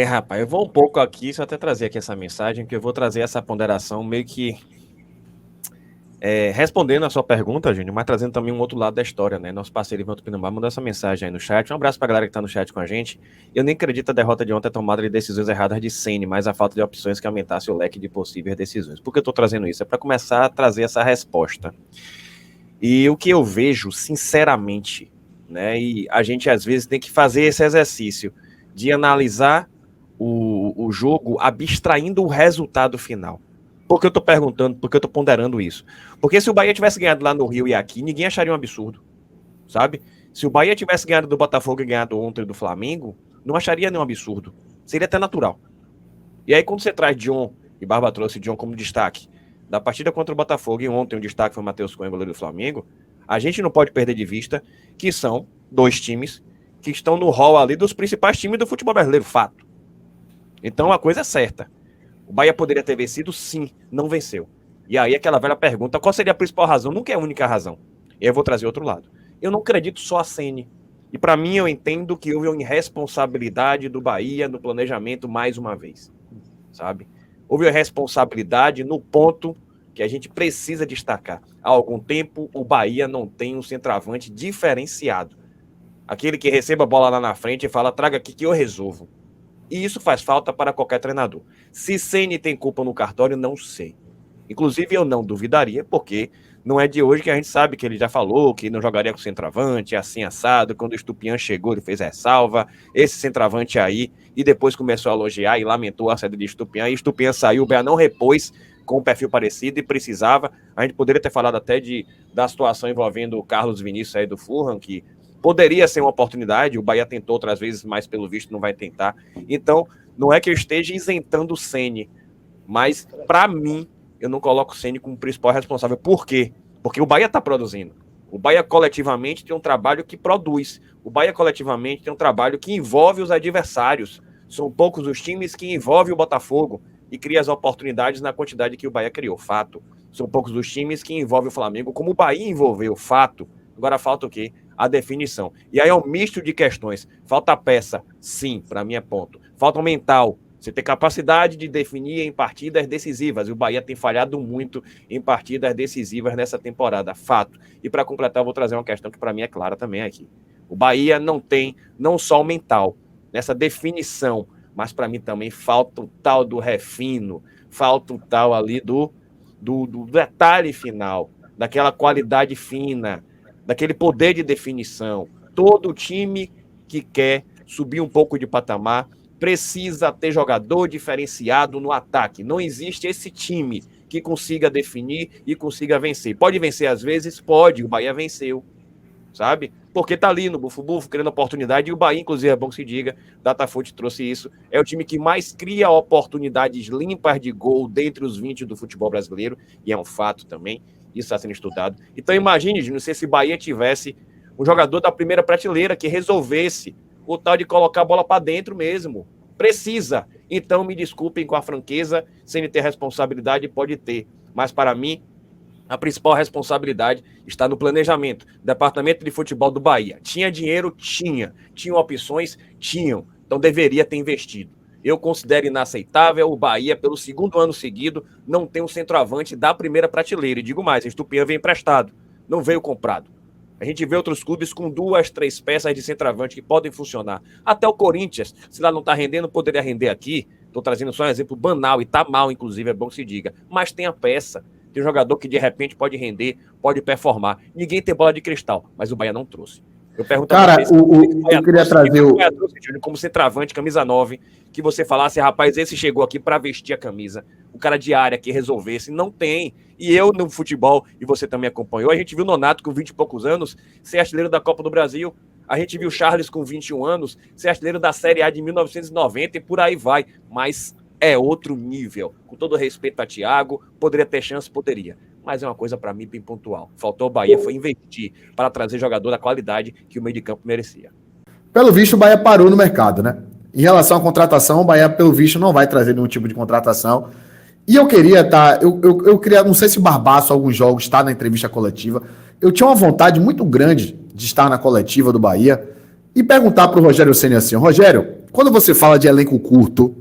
Rapaz, eu vou um pouco aqui, só até trazer aqui essa mensagem, que eu vou trazer essa ponderação meio que respondendo a sua pergunta, Júnior, mas trazendo também um outro lado da história, né? Nosso parceiro Ivan Tupinambá mandou essa mensagem aí no chat. Um abraço pra galera que tá no chat com a gente. Eu nem acredito a derrota de ontem é tomada de decisões erradas de Ceni, mas a falta de opções que aumentasse o leque de possíveis decisões. Por que eu tô trazendo isso? É para começar a trazer essa resposta. E o que eu vejo, sinceramente, né? E a gente às vezes tem que fazer esse exercício de analisar o jogo abstraindo o resultado final. Por que eu tô perguntando, por que eu tô ponderando isso? Porque se o Bahia tivesse ganhado lá no Rio e aqui, ninguém acharia um absurdo, sabe? Se o Bahia tivesse ganhado do Botafogo e ganhado ontem do Flamengo, não acharia nenhum absurdo. Seria até natural. E aí, quando você traz John, e Barba trouxe John como destaque, da partida contra o Botafogo, e ontem o destaque foi o Matheus Cunha, goleiro do Flamengo, a gente não pode perder de vista que são dois times que estão no hall ali dos principais times do futebol brasileiro, fato. Então a coisa é certa. O Bahia poderia ter vencido, sim, não venceu. E aí aquela velha pergunta, qual seria a principal razão? Nunca é a única razão. E aí eu vou trazer outro lado. Eu não acredito só a Ceni. E para mim eu entendo que houve uma irresponsabilidade do Bahia no planejamento mais uma vez, sabe? Houve uma responsabilidade no ponto que a gente precisa destacar. Há algum tempo o Bahia não tem um centroavante diferenciado. Aquele que receba a bola lá na frente e fala, traga aqui que eu resolvo. E isso faz falta para qualquer treinador. Se Ceni tem culpa no cartório, não sei. Inclusive, eu não duvidaria, porque não é de hoje que a gente sabe que ele já falou que não jogaria com centroavante, assim, assado. Quando o Estupian chegou, ele fez ressalva. Esse centroavante aí, e depois começou a elogiar e lamentou a saída de Estupian. E Estupian saiu, o Bahia não repôs com um perfil parecido e precisava. A gente poderia ter falado até da situação envolvendo o Carlos Vinícius aí do Fulham, que poderia ser uma oportunidade, o Bahia tentou outras vezes, mas pelo visto não vai tentar. Então, não é que eu esteja isentando o Ceni, mas para mim, eu não coloco o Ceni como principal responsável. Por quê? Porque o Bahia está produzindo. O Bahia coletivamente tem um trabalho que produz. O Bahia coletivamente tem um trabalho que envolve os adversários. São poucos os times que envolvem o Botafogo e cria as oportunidades na quantidade que o Bahia criou. Fato. São poucos os times que envolvem o Flamengo, como o Bahia envolveu. Fato. Agora falta o quê? A definição. E aí é um misto de questões. Falta peça, sim, para mim é ponto. Falta mental. Você tem capacidade de definir em partidas decisivas. E o Bahia tem falhado muito em partidas decisivas nessa temporada. Fato. E para completar, eu vou trazer uma questão que para mim é clara também aqui. O Bahia não tem não só o mental nessa definição, mas para mim também falta um tal do refino, falta um tal ali do detalhe final, daquela qualidade fina, daquele poder de definição. Todo time que quer subir um pouco de patamar precisa ter jogador diferenciado no ataque. Não existe esse time que consiga definir e consiga vencer. Pode vencer às vezes? Pode. O Bahia venceu, sabe? Porque tá ali no bufo-bufo, criando oportunidade. E o Bahia, inclusive, é bom que se diga, Datafoot trouxe isso. É o time que mais cria oportunidades limpas de gol dentre os 20 do futebol brasileiro. E é um fato também. Isso está sendo estudado. Então imagine, Júnior, se esse Bahia tivesse um jogador da primeira prateleira que resolvesse o tal de colocar a bola para dentro mesmo. Precisa. Então me desculpem com a franqueza, sem ter responsabilidade, pode ter. Mas para mim, a principal responsabilidade está no planejamento. Departamento de Futebol do Bahia. Tinha dinheiro? Tinha. Tinham opções? Tinham. Então deveria ter investido. Eu considero inaceitável o Bahia, pelo segundo ano seguido, não ter um centroavante da primeira prateleira. E digo mais, a Estupian veio emprestado, não veio comprado. A gente vê outros clubes com 2, 3 peças de centroavante que podem funcionar. Até o Corinthians, se lá não está rendendo, poderia render aqui. Estou trazendo só um exemplo banal, e está mal, inclusive, é bom que se diga. Mas tem a peça. Tem um jogador que de repente pode render, pode performar. Ninguém tem bola de cristal, mas o Bahia não trouxe. Eu pergunto a Cara, vocês, eu queria trazer o... como centroavante, camisa 9, que você falasse, rapaz, esse chegou aqui para vestir a camisa. O cara de área que resolvesse, não tem. E eu no futebol, e você também acompanhou, a gente viu o Nonato com 20 e poucos anos ser artilheiro da Copa do Brasil. A gente viu o Charles com 21 anos ser artilheiro da Série A de 1990 e por aí vai. Mas é outro nível. Com todo respeito a Thiago, poderia ter chance? Poderia. Mas é uma coisa para mim bem pontual. Faltou o Bahia, foi investir para trazer jogador da qualidade que o meio de campo merecia. Pelo visto, o Bahia parou no mercado, né? Em relação à contratação, o Bahia, pelo visto, não vai trazer nenhum tipo de contratação. E eu queria eu queria, não sei se o Barbaço, alguns jogos, está na entrevista coletiva. Eu tinha uma vontade muito grande de estar na coletiva do Bahia e perguntar para o Rogério Ceni assim, Rogério, quando você fala de elenco curto,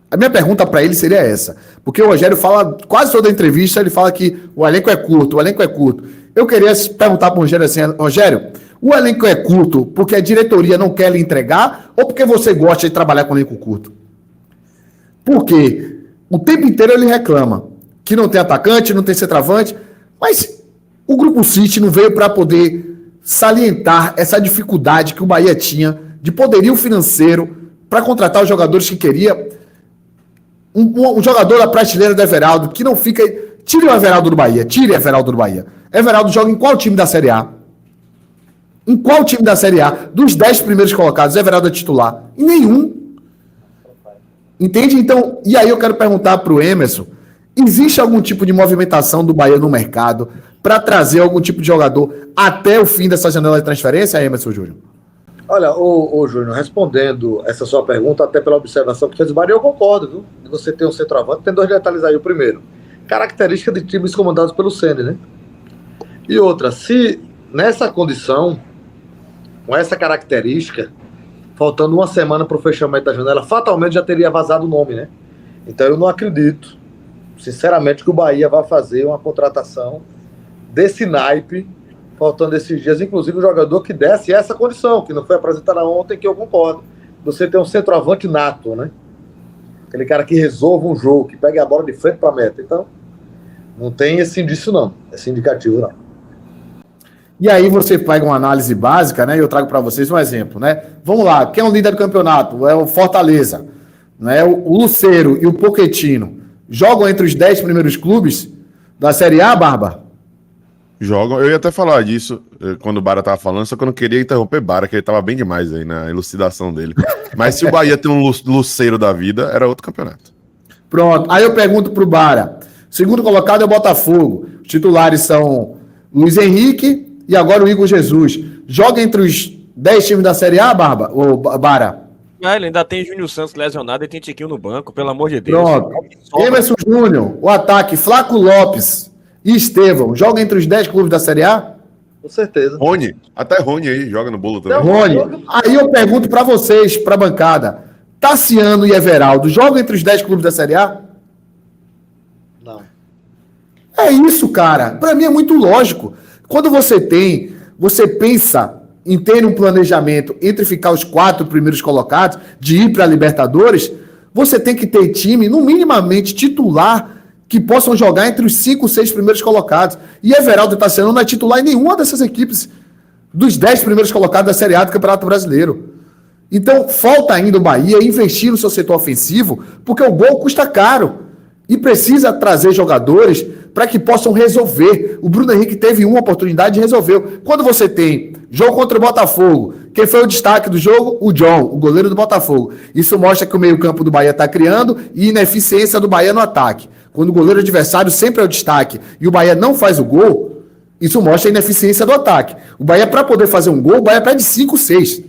a minha pergunta para ele seria essa. Porque o Rogério fala, quase toda entrevista, ele fala que o elenco é curto, o elenco é curto. Eu queria perguntar para o Rogério assim, Rogério, o elenco é curto porque a diretoria não quer lhe entregar ou porque você gosta de trabalhar com elenco curto? Porque o tempo inteiro ele reclama que não tem atacante, não tem centroavante, mas o Grupo City não veio para poder salientar essa dificuldade que o Bahia tinha de poderio financeiro para contratar os jogadores que queria. Um jogador da prateleira do Everaldo, que não fica... Tire o Everaldo do Bahia, tire o Everaldo do Bahia. Everaldo joga em qual time da Série A? Em qual time da Série A? Dos 10 primeiros colocados, Everaldo é titular? Em nenhum. Entende? Então, e aí eu quero perguntar para o Emerson, existe algum tipo de movimentação do Bahia no mercado para trazer algum tipo de jogador até o fim dessa janela de transferência, Emerson Júnior? Olha, ô Júnior, respondendo essa sua pergunta, até pela observação que fez o Bahia, eu concordo, viu? De você ter um centroavante, tem 2 detalhes aí. O primeiro, característica de times comandados pelo Ceni, né? E outra, se nessa condição, com essa característica, faltando uma semana para o fechamento da janela, fatalmente já teria vazado o nome, né? Então eu não acredito, sinceramente, que o Bahia vai fazer uma contratação desse naipe, faltando esses dias, inclusive o jogador que desse essa condição, que não foi apresentada ontem, que eu concordo. Você tem um centroavante nato, né? Aquele cara que resolve um jogo, que pega a bola de frente para a meta. Então, não tem esse indício, não. Esse indicativo, não. E aí você pega uma análise básica, né? E eu trago para vocês um exemplo, né? Vamos lá, quem é o líder do campeonato? É o Fortaleza, né? O Luceiro e o Pochettino jogam entre os 10 primeiros clubes da Série A, Barba? Jogam. Eu ia até falar disso quando o Bara tava falando, só que eu não queria interromper Bara, que ele tava bem demais aí na elucidação dele. Mas se o Bahia tem um Luceiro da vida, era outro campeonato. Pronto. Aí eu pergunto pro Bara. Segundo colocado é o Botafogo. Os titulares são Luiz Henrique e agora o Igor Jesus. Joga entre os 10 times da Série A, Barba? Ou Bara? Ele ainda tem Júnior Santos lesionado e tem Tiquinho no banco, pelo amor de Deus. Pronto. Emerson Júnior, o ataque, Flaco Lopes e Estevão. Joga entre os 10 clubes da Série A? Com certeza. Rony, até Rony aí, joga no bolo também. Rony, aí eu pergunto pra vocês, pra bancada, Tassiano e Everaldo jogam entre os 10 clubes da Série A? Não. É isso, cara. Pra mim é muito lógico. Quando você pensa em ter um planejamento entre ficar os 4 primeiros colocados, de ir pra Libertadores, você tem que ter time, no minimamente titular, que possam jogar entre os 5, 6 primeiros colocados. E Everaldo e Tassiano não é titular em nenhuma dessas equipes dos 10 primeiros colocados da Série A do Campeonato Brasileiro. Então, falta ainda o Bahia investir no seu setor ofensivo, porque o gol custa caro. E precisa trazer jogadores para que possam resolver. O Bruno Henrique teve uma oportunidade e resolveu. Quando você tem jogo contra o Botafogo, quem foi o destaque do jogo? O John, o goleiro do Botafogo. Isso mostra que o meio-campo do Bahia está criando e ineficiência do Bahia no ataque. Quando o goleiro adversário sempre é o destaque e o Bahia não faz o gol, isso mostra a ineficiência do ataque. O Bahia, para poder fazer um gol, o Bahia pede 5, 6.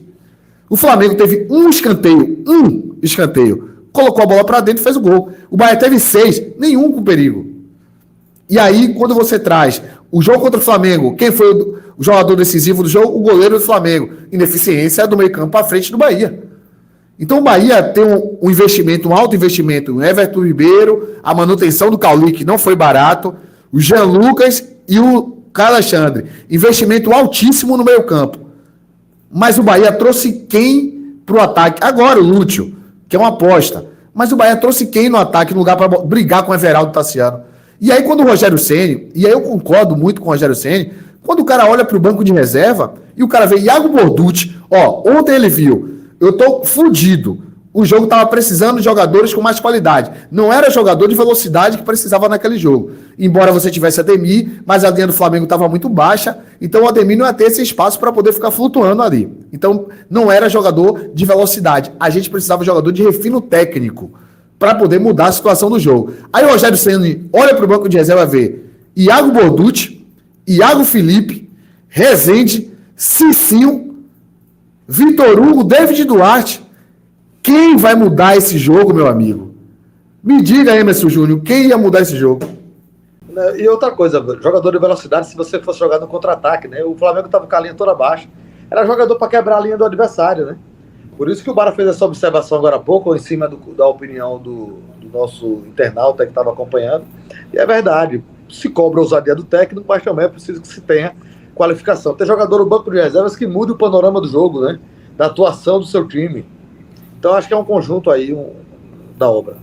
O Flamengo teve um escanteio, colocou a bola para dentro e fez o gol. O Bahia teve 6, nenhum com perigo. E aí, quando você traz o jogo contra o Flamengo, quem foi o jogador decisivo do jogo? O goleiro do Flamengo. Ineficiência do meio campo à frente do Bahia. Então o Bahia tem um investimento, um alto investimento em Everton Ribeiro, a manutenção do Cauli, que não foi barato, o Jean Lucas e o Caio Alexandre. Investimento altíssimo no meio campo. Mas o Bahia trouxe quem para o ataque? Agora o Lúcio, que é uma aposta. Mas o Bahia trouxe quem no ataque no lugar para brigar com o Everaldo e Tassiano? E aí quando o Rogério Ceni, e aí eu concordo muito com o Rogério Ceni, quando o cara olha para o banco de reserva e o cara vê Iago Borducci, ontem ele viu, eu tô fudido. O jogo tava precisando de jogadores com mais qualidade. Não era jogador de velocidade que precisava naquele jogo. Embora você tivesse Ademir, mas a linha do Flamengo estava muito baixa, então o Ademir não ia ter esse espaço para poder ficar flutuando ali. Então não era jogador de velocidade. A gente precisava de jogador de refino técnico para poder mudar a situação do jogo. Aí o Rogério Ceni olha para o banco de reserva e vê Iago Borducci, Iago Felipe, Rezende, Cicinho, Vitor Hugo, David Duarte. Quem vai mudar esse jogo, meu amigo? Me diga, Emerson Júnior, quem ia mudar esse jogo? E outra coisa, jogador de velocidade, se você fosse jogar no contra-ataque, né? O Flamengo estava com a linha toda baixa. Era jogador para quebrar a linha do adversário, né? Por isso que o Bara fez essa observação agora há pouco, em cima da opinião do nosso internauta que estava acompanhando. E é verdade, se cobra a ousadia do técnico, mas também é preciso que se tenha qualificação. Tem jogador no banco de reservas que mude o panorama do jogo, né? Da atuação do seu time. Então acho que é um conjunto aí da obra.